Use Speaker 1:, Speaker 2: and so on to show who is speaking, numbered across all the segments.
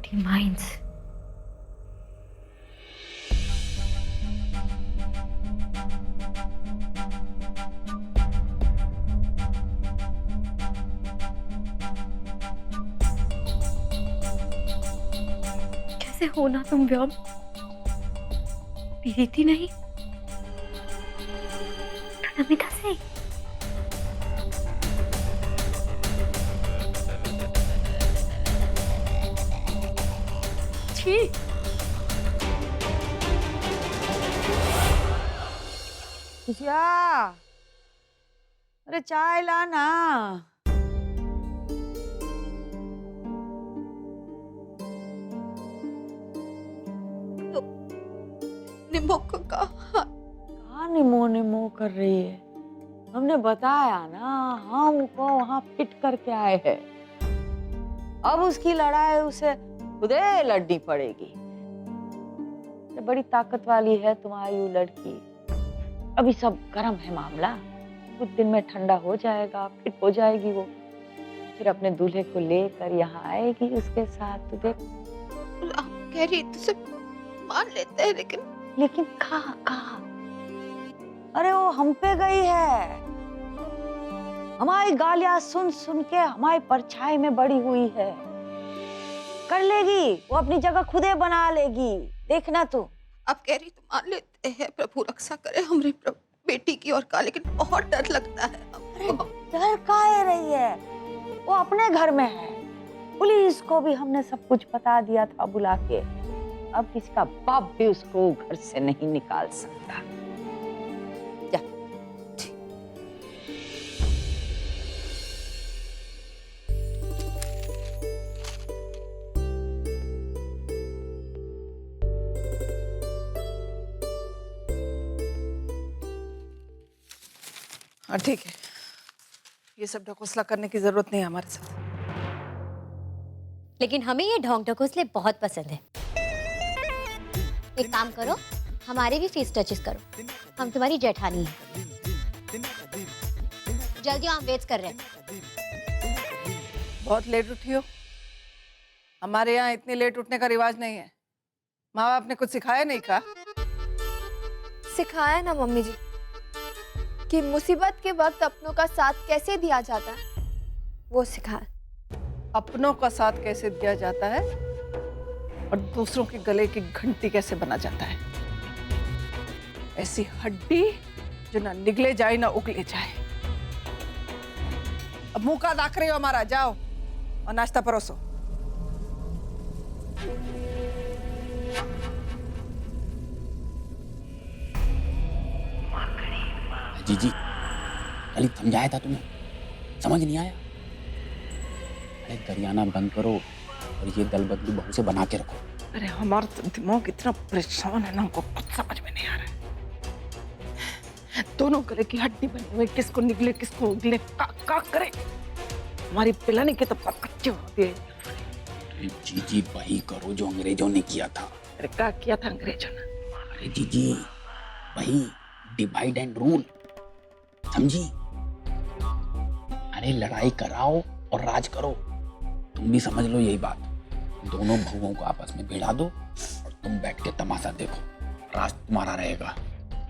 Speaker 1: Dirty minds. कैसे हो ना तुम व्योम? प्रीति नहीं तो नमिता से? छी!
Speaker 2: खुशिया, अरे चाय लाना।
Speaker 3: निम्बो को कहा
Speaker 2: निमो निमो कर रही है? हमने बताया ना, हमको वहां फिट करके आए हैं। अब उसकी लड़ाई उसे खुदे लड़नी पड़ेगी। ये बड़ी ताकत वाली है तुम्हारी वो लड़की। अभी सब गर्म है मामला, कुछ दिन में ठंडा हो जाएगा, फिट हो जाएगी वो। फिर अपने दूल्हे को लेकर यहाँ आएगी उसके साथ। तो देख,
Speaker 3: कह रही तो सब मान लेते हैं, लेकिन
Speaker 2: कहाँ? अरे वो हम पे गई है। हमारी गालियां सुन सुन के हमारी परछाई में बड़ी हुई है। कर लेगी, वो अपनी जगह खुदे बना लेगी, देखना तू।
Speaker 3: आप कह रही तो मान लेते हैं, प्रभु रक्षा करे हमारी बेटी की और का, लेकिन बहुत डर लगता है।
Speaker 2: अरे डर काहे रही है? वो अपने घर में है। पुलिस को भी हमने सब कुछ बता दिया था बुला के। अब किसी का बाप भी उसको घर से नहीं निकाल सकता। जा।
Speaker 4: हाँ ठीक है, ये सब ढकोसला करने की जरूरत नहीं है हमारे साथ।
Speaker 5: लेकिन हमें ये ढोंग ढकोसले बहुत पसंद है। एक काम करो, हमारे भी फेस टचेस करो, हम तुम्हारी जेठानी हैं। जल्दी हम वेट कर रहे हैं।
Speaker 4: बहुत लेट उठी हो? हमारे यहाँ इतनी लेट उठने का रिवाज नहीं है। माँ बाप ने कुछ सिखाया नहीं का?
Speaker 6: सिखाया ना मम्मी जी कि मुसीबत के वक्त अपनों का साथ कैसे दिया जाता है, वो सिखाया।
Speaker 4: अपनों का साथ कैसे दिया जाता है और दूसरों के गले की घंटी कैसे बना जाता है। ऐसी हड्डी जो ना निगले जाए ना उगले जाए। अब मुंह का दाख रही हो हमारा, जाओ और नाश्ता परोसो।
Speaker 7: जीजी, कल समझाया था तुम्हें, समझ नहीं आया? अरे गरियाना बंद करो और ये दल बदलू बहू से बना के रखो।
Speaker 4: अरे हमारा तो दिमाग इतना परेशान है ना, हमको कुछ समझ में नहीं आ रहा है। दोनों गले की हड्डी बनी हुई, किसको निकले किसको उगले, का करे। हमारी पिलाने की तो बात कच्ची होती है।
Speaker 7: अरे जीजी वही करो जो अंग्रेजों ने किया था।
Speaker 4: अरे क्या किया था अंग्रेजों ने?
Speaker 7: अरे जीजी वही डिवाइड एंड रूल, समझी? अरे लड़ाई कराओ और राज करो। तुम भी समझ लो यही बात। दोनों बहुओं को आपस में भिड़ा दो और तुम बैठ के तमाशा देखो, राज तुम्हारा रहेगा।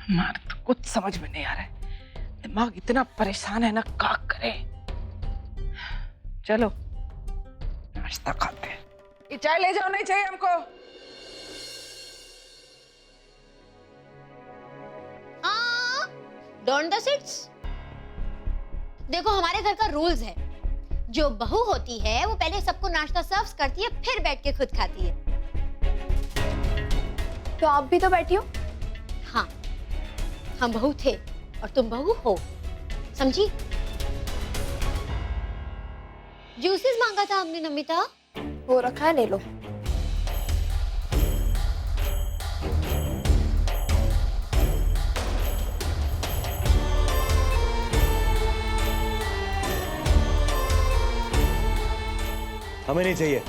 Speaker 4: हमारे तो कुछ समझ में नहीं आ रहा है, दिमाग इतना परेशान है ना, क्या करे। चलो नाश्ता खाते हैं। ये चाय ले जाओ, नहीं चाहिए हमको।
Speaker 5: Don't the sits. देखो हमारे घर का रूल्स है, जो बहू होती है वो पहले सबको नाश्ता सर्व करती है, फिर बैठ के खुद खाती है।
Speaker 6: तो आप भी तो बैठी हो।
Speaker 5: हाँ, हम बहू थे और तुम बहू हो, समझी? जूसेस मांगा था हमने नमिता।
Speaker 6: वो रखा है, ले लो।
Speaker 8: हमें नहीं चाहिए।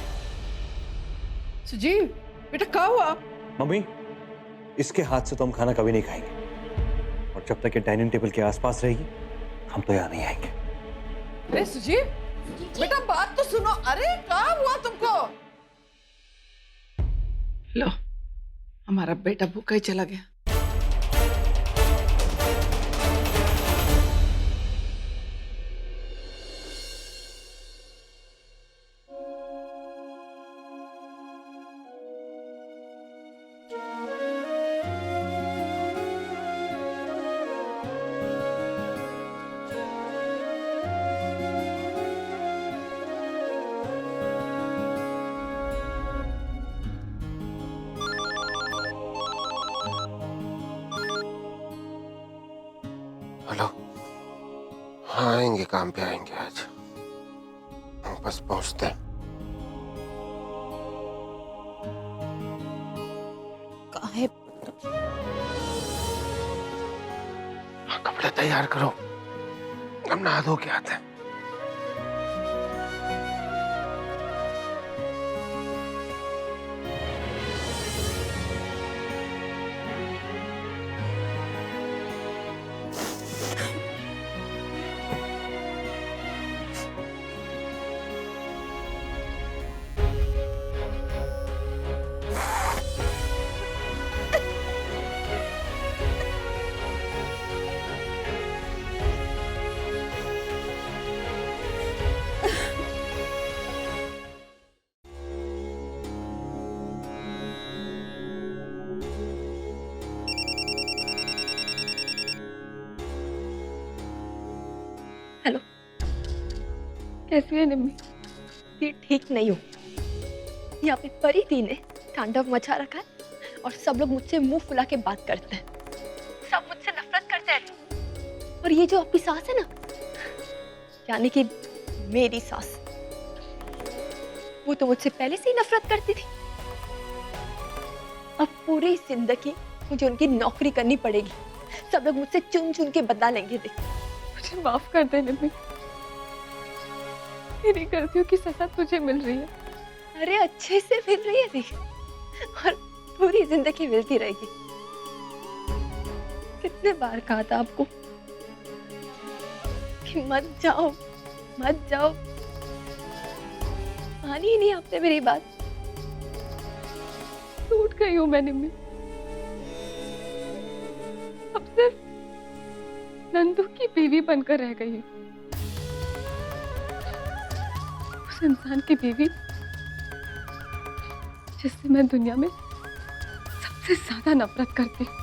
Speaker 4: सुजीव बेटा क्या हुआ?
Speaker 8: मम्मी, इसके हाथ से तो हम खाना कभी नहीं खाएंगे, और जब तक ये डाइनिंग टेबल के आसपास रहेगी हम तो यहाँ नहीं आएंगे।
Speaker 4: अरे सुजीव बेटा बात तो सुनो। अरे क्या हुआ तुमको? लो, हमारा बेटा भूखा ही चला गया।
Speaker 9: हेलो। हाँ आएंगे, काम पे आएंगे आज, बस पहुंचते हैं।
Speaker 3: कहाँ है?
Speaker 9: हाँ, कपड़े तैयार करो, हम नहा धो के आते हैं।
Speaker 3: हेलो, कैसी है निम्मी? ये ठीक नहीं हो। यहाँ पे परिधि ने तांडव मचा रखा है और सब लोग मुझसे मुंह फुला के बात करते हैं। सब मुझसे नफरत करते हैं। और ये जो आपकी सास है ना, यानी कि मेरी सास, वो तो मुझसे पहले से ही नफरत करती थी। अब पूरी जिंदगी मुझे उनकी नौकरी करनी पड़ेगी। सब लोग मुझसे चुन चुन के बदला लेंगे। देख, मुझे माफ कर दे निम्मी, मेरी गलतियों की सजा तुझे मिल रही है। अरे अच्छे से मिल रही है देख, और पूरी जिंदगी मिलती रहेगी। कितने बार कहा था आपको कि मत जाओ मत जाओ, मानी ही नहीं आपने मेरी बात। टूट गई हूं मैं निम्मी। अब सिर्फ नंदू की बीवी बनकर रह गई हूं। उस इंसान की बीवी जिससे मैं दुनिया में सबसे ज्यादा नफरत करती हूँ।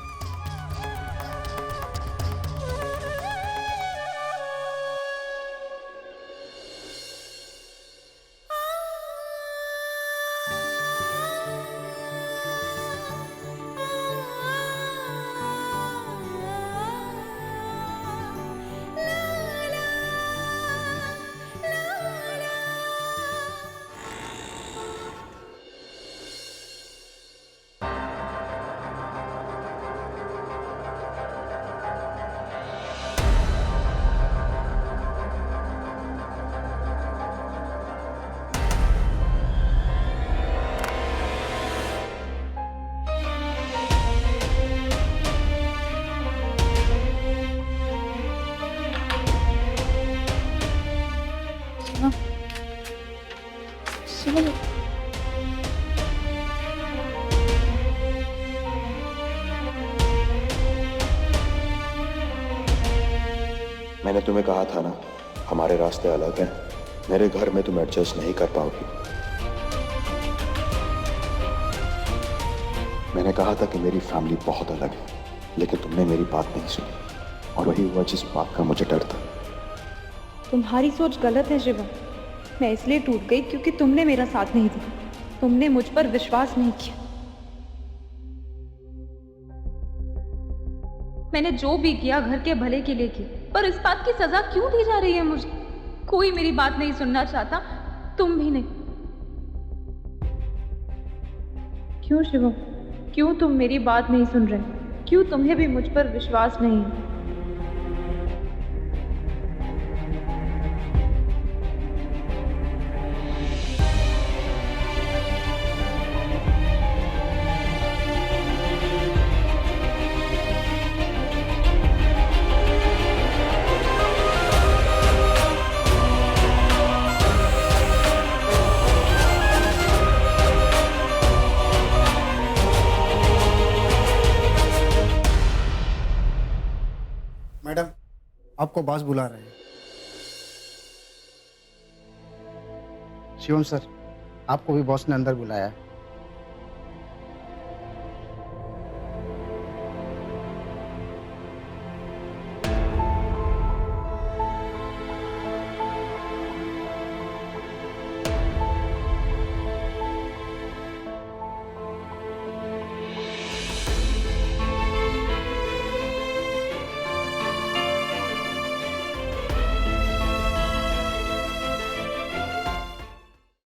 Speaker 10: मैंने तुम्हें कहा था ना, हमारे रास्ते अलग हैं। मेरे घर में तुम एडजस्ट नहीं कर पाओगी। मैंने कहा था कि मेरी फैमिली बहुत अलग है, लेकिन तुमने मेरी बात नहीं सुनी, और वही हुआ जिस बात का मुझे डर था।
Speaker 11: तुम्हारी सोच गलत है शिवा। मैं इसलिए टूट गई क्योंकि तुमने मेरा साथ नहीं दिया, तुमने मुझ पर विश्वास नहीं किया। मैंने जो भी किया घर के भले के लिए किया, पर इस बात की सजा क्यों दी जा रही है मुझे? कोई मेरी बात नहीं सुनना चाहता, तुम भी नहीं। क्यों शिवा, क्यों तुम मेरी बात नहीं सुन रहे? क्यों तुम्हें भी मुझ पर विश्वास नहीं है?
Speaker 12: आपको बॉस बुला रहे हैं। शिवम सर, आपको भी बॉस ने अंदर बुलाया है।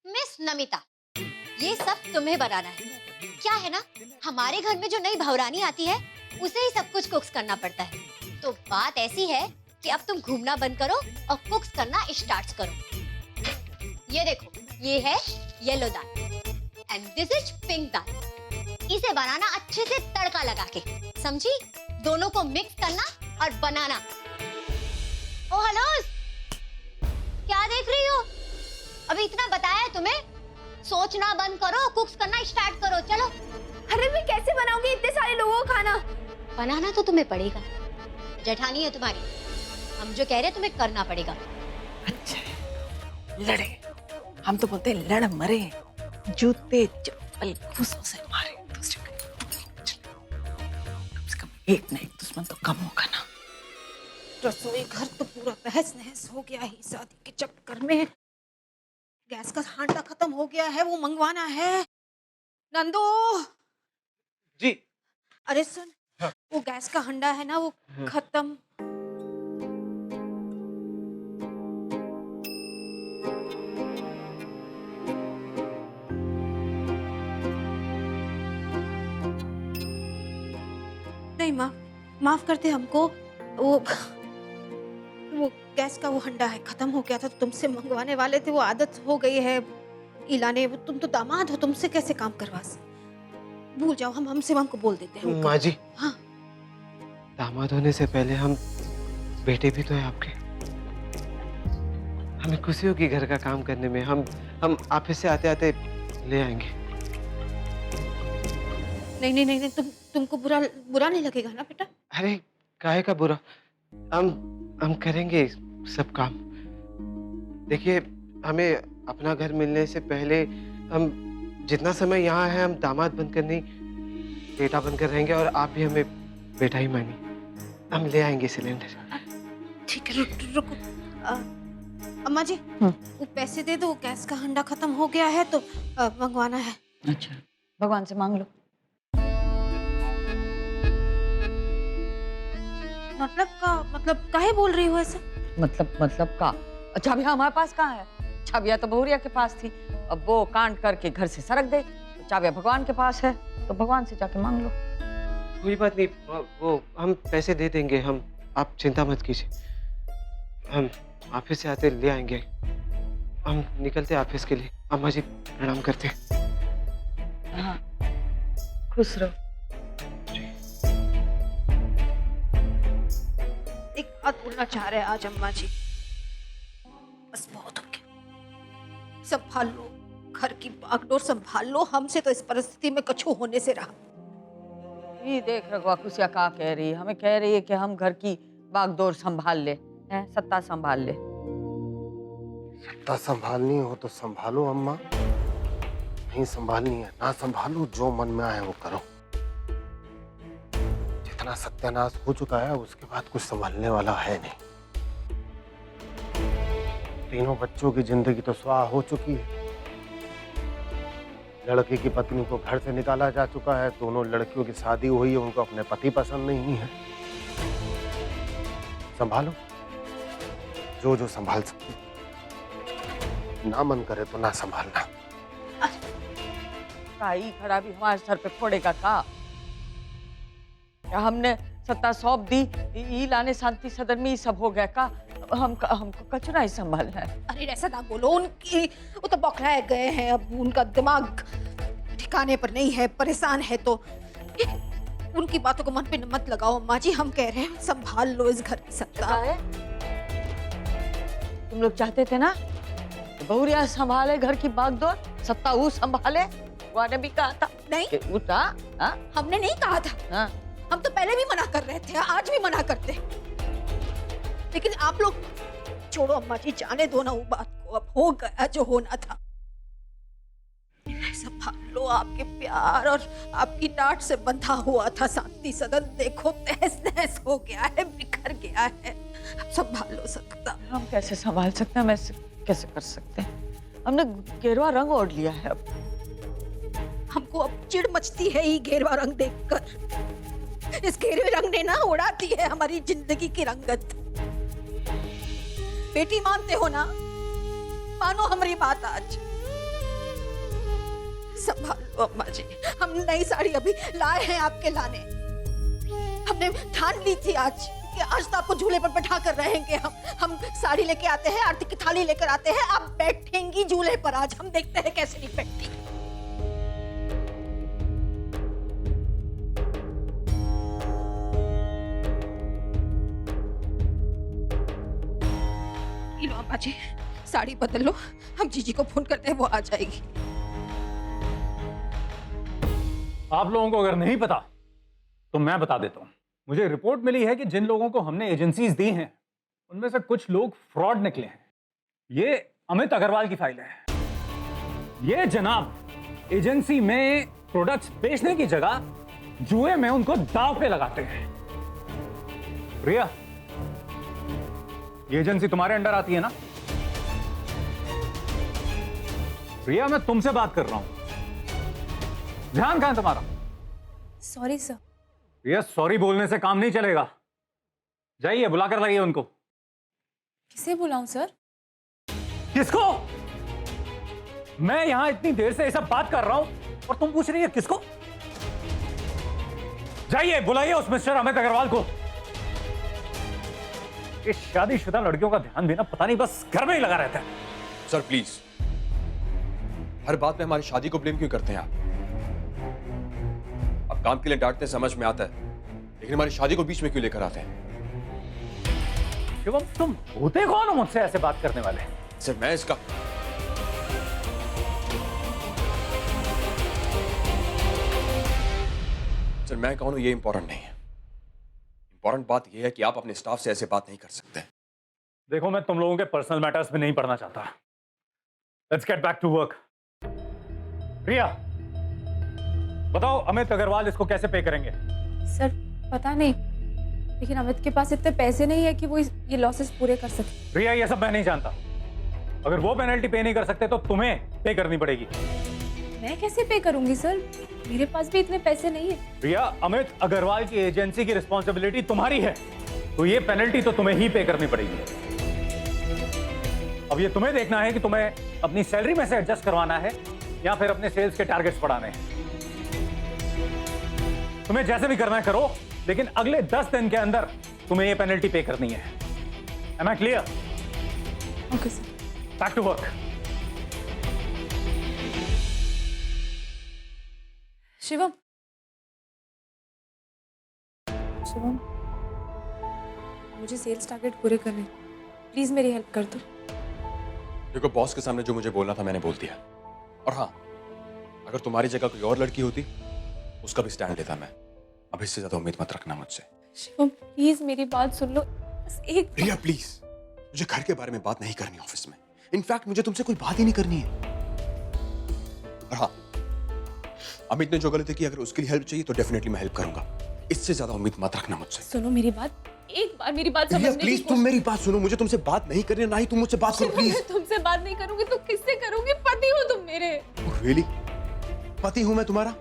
Speaker 5: मिस नमिता, ये सब तुम्हें बनाना है। क्या है ना, हमारे घर में जो नई भौरानी आती है उसे ही सब कुछ कुक्स करना पड़ता है। तो बात ऐसी है कि अब तुम घूमना बंद करो और कुक्स करना स्टार्ट करो। ये देखो, ये है yellow dal and this is pink dal. इसे बनाना अच्छे से तड़का लगा के, समझी? दोनों को मिक्स करना और बनाना। ओ हेलो, क्या देख रही हो? अभी इतना बताया है तुम्हें, सोचना बंद करो, कुक्स करना स्टार्ट करो। चलो।
Speaker 6: अरे मैं कैसे बनाऊंगी इतने सारे लोगों को खाना?
Speaker 5: बनाना तो तुम्हें पड़ेगा, जेठानी है तुम्हारी, हम जो कह रहे हैं तुम्हें करना पड़ेगा।
Speaker 4: अच्छा लड़े, हम तो बोलते हैं लड़ मरे, जूते चप्पल घूसों से मारे दूसरे को। कम से कम एक ना एक दुश्मन तो कम होगा ना।
Speaker 13: रसोई घर तो पूरा तहस नहस हो गया है शादी के चक्कर में। गैस का हांडा खत्म हो गया है, वो मंगवाना है। नंदू
Speaker 9: जी।
Speaker 13: अरे सुन,
Speaker 9: हाँ।
Speaker 13: वो गैस का हंडा है ना, वो खत्म। नहीं माफ करते हमको। वो गैस का वो हंडा है, खत्म हो गया था तो तुमसे मंगवाने वाले थे। वो आदत हो गई है इलाने। तुम तो दामाद हो, तुमसे कैसे काम करवा सकते? भूल जाओ, हम शिवम को बोल देते हैं।
Speaker 9: माँ जी,
Speaker 13: हाँ,
Speaker 9: दामाद होने से पहले हम बेटे भी तो है आपके। हमें खुशी होगी घर का काम करने में। हम ऑफिस से आते आते ले आएंगे।
Speaker 13: नहीं, तुमको बुरा नहीं लगेगा ना बेटा?
Speaker 9: अरे काहे का बुरा, हम करेंगे सब काम। देखिए, हमें अपना घर मिलने से पहले हम जितना समय यहाँ है, हम दामाद बनकर नहीं बेटा बनकर रहेंगे, और आप भी हमें बेटा ही मानिए। हम ले आएंगे सिलेंडर।
Speaker 13: ठीक है, रुको। अम्मा जी, वो पैसे दे दो, गैस का हंडा खत्म हो गया है तो मंगवाना है।
Speaker 2: अच्छा, भगवान से मांग लो।
Speaker 13: मतलब काहे बोल रही हो ऐसे?
Speaker 2: मतलब का? चाबियां हमारे पास कहाँ है? चाबियां तो बहुरिया के पास थी, अब वो कांड करके घर से सरक गई। तो चाबियां भगवान के पास है, तो भगवान से जाके मांग लो।
Speaker 9: कोई बात नहीं, वो हम पैसे दे देंगे। आप चिंता मत कीजिए, हम ऑफिस से आते ले आएंगे। हम निकलते ऑफिस के लिए। अम्मा जी प्रणाम करते।
Speaker 2: हाँ, खुश रहो।
Speaker 13: एक बात बोलना चाह रहे हैं आज अम्मा जी, बस बहुत हो गया। संभाल लो, घर की बागडोर संभाल लो। हमसे तो इस परिस्थिति में कछु होने से रहा।
Speaker 2: ये देख रघुआ, खुशिया का कह रही है, हमें कह रही है कि हम घर की बागडोर संभाल ले, हैं, सत्ता संभाल ले।
Speaker 9: सत्ता संभालनी हो तो संभालो अम्मा, नहीं संभालनी है ना संभालो। जो मन में आए वो करो। जितना सत्यानाश हो चुका है, उसके बाद कुछ संभालने वाला है नहीं। तीनों बच्चों की जिंदगी तो स्वाह हो चुकी है। लड़की की पत्नी को घर से निकाला जा चुका है। दोनों लड़कियों की शादी हुई है, उनको अपने पति पसंद नहीं है। संभालो जो संभाल सकते। ना मन करे तो ना संभालना।
Speaker 2: काई खड़ा भी हमारे सर पे फोड़ेगा का? हमने सत्ता सौंप दी, ई लाने शांति सदन में ही सब हो गया का? हमको कचरा ही संभालना है।
Speaker 13: अरे ऐसा ना बोलो, वो तो बौखलाए गए हैं, अब उनका दिमाग ठिकाने पर नहीं है, परेशान है। तो उनकी बातों को मन पे मत लगाओ अम्मा जी। हम कह रहे हैं संभाल लो इस घर की सत्ता।
Speaker 2: तुम लोग चाहते थे ना बहुरिया संभाले घर की बागडोर, सत्ता वो संभाले। वो ने भी कहा था
Speaker 13: नहीं,
Speaker 2: उठा।
Speaker 13: हमने नहीं कहा था। हम तो पहले भी मना कर रहे थे, आज भी मना करते। लेकिन आप लोग छोड़ो अम्मा जी, जाने दो ना वो बात को, अब हो गया जो होना था। संभाल लो, आपके प्यार और आपकी डांट से बंधा हुआ था शांति सदन, देखो तहस नहस हो गया है, बिखर गया है। अब संभाल लो सकता।
Speaker 2: हम कैसे संभाल सकते हैं, हम ऐसे कैसे कर सकते हैं? हमने गेरुआ रंग ओढ़ लिया है अब।
Speaker 13: हमको अब चिढ़ मचती है ये गेरुआ रंग देखकर। इस गेरुए रंग ने ना उड़ा दी है हमारी जिंदगी की रंगत। बेटी मानते हो ना? मानो हमारी बात आज। संभाल लो अम्मा जी, हम नई साड़ी अभी लाए हैं आपके लाने। हमने ठान ली थी आज कि आज तो आपको झूले पर बैठा कर रहेंगे हम साड़ी लेके आते हैं, आरती की थाली लेकर आते हैं, आप बैठेंगी झूले पर आज, हम देखते हैं कैसे नहीं बैठती। लो अम्मा जी, साड़ी बदल लो, हम जीजी को फोन करते हैं, वो आ जाएगी।
Speaker 14: आप लोगों को अगर नहीं पता तो मैं बता देता हूं। मुझे रिपोर्ट मिली है कि जिन लोगों को हमने एजेंसीज दी हैं उनमें से कुछ लोग फ्रॉड निकले हैं। ये अमित अग्रवाल की फाइल है। ये जनाब एजेंसी में प्रोडक्ट्स बेचने की जगह जुए में उनको दांव पे लगाते हैं। प्रिया, ये एजेंसी तुम्हारे अंडर आती है ना? प्रिया, मैं तुमसे बात कर रहा हूं। ध्यान कहां है तुम्हारा?
Speaker 6: Sorry sir.
Speaker 14: ये सॉरी बोलने से काम नहीं चलेगा। जाइए बुला कर लाइए उनको।
Speaker 6: किसे बुलाऊं सर?
Speaker 14: किसको? मैं यहां इतनी देर से ये सब बात कर रहा हूं और तुम पूछ रही है किसको? जाइए बुलाइए उस मिस्टर अमित अग्रवाल को। इस शादीशुदा लड़कियों का ध्यान भी ना पता नहीं बस घर में ही लगा रहता है।
Speaker 15: सर प्लीज, हर बात में हमारी शादी को ब्लेम क्यों करते हैं आप? काम के लिए डांटते समझ में आता है, लेकिन हमारी शादी को बीच में क्यों लेकर आते हैं?
Speaker 14: शिवम, तुम होते कौन हो मुझसे ऐसे बात करने वाले?
Speaker 15: सर मैं इसका सर मैं कौन हूं ये इंपॉर्टेंट नहीं है। इंपॉर्टेंट बात यह है कि आप अपने स्टाफ से ऐसे बात नहीं कर सकते।
Speaker 14: देखो, मैं तुम लोगों के पर्सनल मैटर्स में नहीं पढ़ना चाहता। Let's get back to work. Priya, बताओ अमित अग्रवाल इसको कैसे पे करेंगे?
Speaker 6: सर पता नहीं, लेकिन अमित के पास इतने पैसे नहीं है कि वो ये लॉसेस पूरे कर सके।
Speaker 14: प्रिया, ये सब मैं नहीं जानता। अगर वो पेनल्टी पे नहीं कर सकते तो तुम्हें पे करनी पड़ेगी।
Speaker 6: मैं कैसे पे करूंगी सर? मेरे पास भी इतने पैसे नहीं है।
Speaker 14: प्रिया, अमित अग्रवाल की एजेंसी की रिस्पॉन्सिबिलिटी तुम्हारी है, तो ये पेनल्टी तो तुम्हें ही पे करनी पड़ेगी। अब ये तुम्हें देखना है कि तुम्हें अपनी सैलरी में से एडजस्ट करवाना है या फिर अपने सेल्स के टारगेट्स बढ़ाने हैं। तुम्हें जैसे भी करना है करो, लेकिन अगले 10 दिन के अंदर तुम्हें ये पेनल्टी पे करनी है। Am I clear?
Speaker 6: Okay sir.
Speaker 14: Back to work.
Speaker 6: Shivam, Shivam, मुझे सेल्स टारगेट पूरे करने, प्लीज मेरी हेल्प कर दो।
Speaker 15: देखो, बॉस के सामने जो मुझे बोलना था मैंने बोल दिया। और हाँ, अगर तुम्हारी जगह कोई और लड़की होती उसका भी स्टैंड लेता मैं। अब इससे ज्यादा उम्मीद मत रखना मुझसे।
Speaker 6: शिवम प्लीज मेरी बात सुन लो, बस एक।
Speaker 15: प्रिया प्लीज, मुझे घर के बारे में बात नहीं करनी ऑफिस में। इनफैक्ट मुझे तुमसे कोई बात ही नहीं करनी है। और हाँ, अमित ने जो गलती की, अगर उसके लिए हेल्प चाहिए तो डेफिनेटली मैं हेल्प करूंगा। इससे ज्यादा उम्मीद मत रखना मुझसे।
Speaker 6: सुनो मेरी बात, एक बार मेरी बात
Speaker 15: प्रिया
Speaker 6: समझने की
Speaker 15: प्लीज, तुम मेरी बात सुनो। मुझे तुमसे बात नहीं करनी, ना ही तुम मुझसे बात करो प्लीज।
Speaker 6: मैं तुमसे बात नहीं करूंगी तो किससे करूंगी? पति हो तुम मेरे।
Speaker 15: रियली? पति हूं मैं तुम्हारा?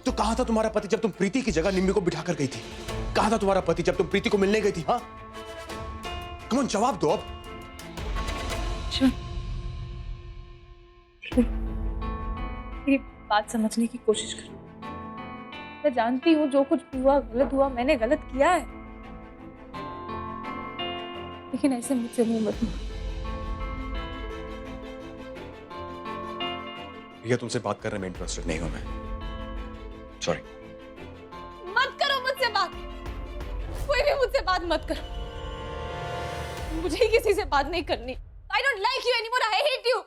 Speaker 15: तो कहां था तुम्हारा पति जब तुम प्रीति की जगह निम्मी को बिठा कर गई थी? कहां था तुम्हारा पति जब तुम प्रीति को मिलने गई थी? हाँ, कम ऑन, जवाब दो अब।
Speaker 6: मेरी बात समझने की कोशिश करो। मैं जानती हूँ जो कुछ भी हुआ गलत हुआ, मैंने गलत किया है, लेकिन ऐसे मुझसे मुंह मत मोड़ो।
Speaker 15: भैया, तुमसे बात करने में इंटरेस्टेड नहीं हूं मैं। सॉरी।
Speaker 6: मत करो मुझसे बात, कोई भी मुझसे बात मत करो। मुझे किसी से बात नहीं करनी। I don't like you anymore. I hate you.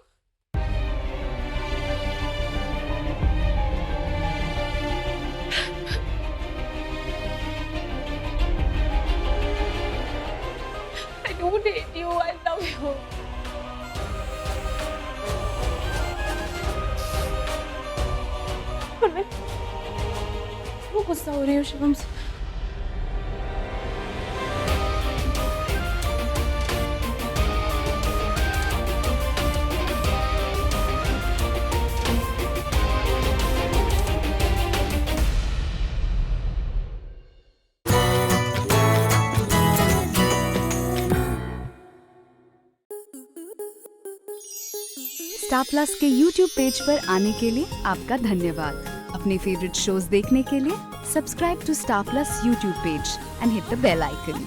Speaker 6: I don't पर मैं वो गुस्सा हो रही हूँ शिवम से।
Speaker 16: स्टार प्लस के YouTube पेज पर आने के लिए आपका धन्यवाद। अपने फेवरेट शोज देखने के लिए subscribe to Star Plus YouTube page and hit the bell icon.